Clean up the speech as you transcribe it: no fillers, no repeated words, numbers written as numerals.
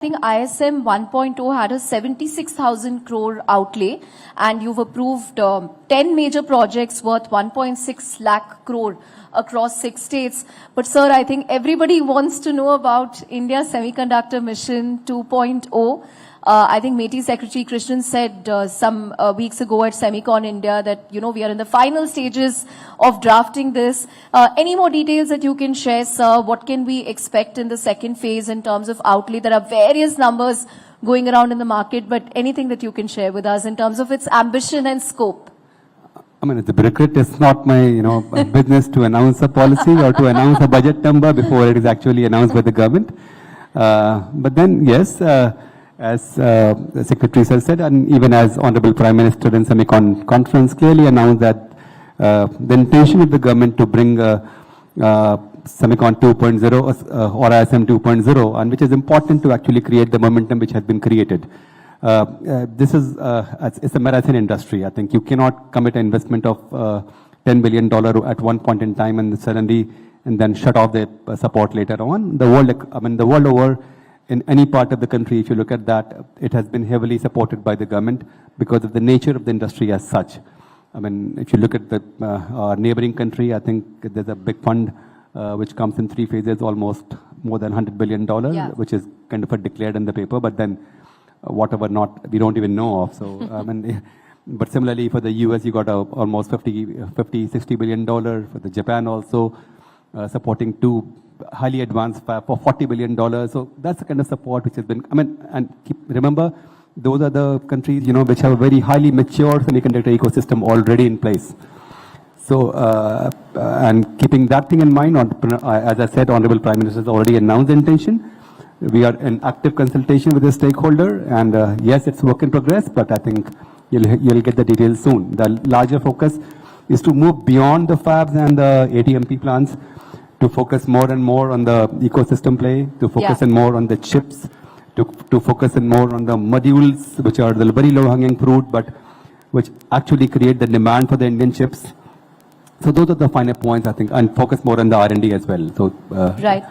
I think ISM 1.0 had a 76,000 crore outlay, and you've approved 10 major projects worth 1.6 lakh crore across 6 states. But sir, I think everybody wants to know about India's Semiconductor Mission 2.0. I think METI Secretary Krishnan said some weeks ago at Semicon India that, we are in the final stages of drafting this. Any more details that you can share, sir? What can we expect in the second phase in terms of outlay? There are various numbers going around in the market, but anything that you can share with us in terms of its ambition and scope? I mean, as a bureaucrat, it's not my, business to announce a policy or to announce a budget number before it is actually announced by the government. But then, yes, as the Secretary has said, and even as Honorable Prime Minister in Semicon conference clearly announced that the intention of the government to bring Semicon 2.0 or ISM 2.0, and which is important to actually create the momentum which has been created. This is it's a marathon industry. I think you cannot commit an investment of $10 billion at one point in time and suddenly then shut off the support later on. The world over, in any part of the country, if you look at that, it has been heavily supported by the government because of the nature of the industry as such. I mean, if you look at the our neighboring country, I think there's a big fund which comes in 3 phases, almost more than $100 billion, which is kind of declared in the paper, but then whatever not, we don't even know of. So, but similarly for the US, you got almost $60 billion. For the Japan also, supporting 2 highly advanced fab for $40 billion. So that's the kind of support which has been, and remember, those are the countries, which have a very highly mature semiconductor ecosystem already in place. So, and keeping that thing in mind, as I said, Honorable Prime Minister has already announced the intention. We are in active consultation with the stakeholder, and yes, it's work in progress, but I think you'll get the details soon. The larger focus is to move beyond the fabs and the ATMP plants, to focus more and more on the ecosystem play, to focus and more on the chips, to focus and more on the modules, which are the very low-hanging fruit, but which actually create the demand for the Indian chips. So those are the finer points, I think, and focus more on the R&D as well. So, right.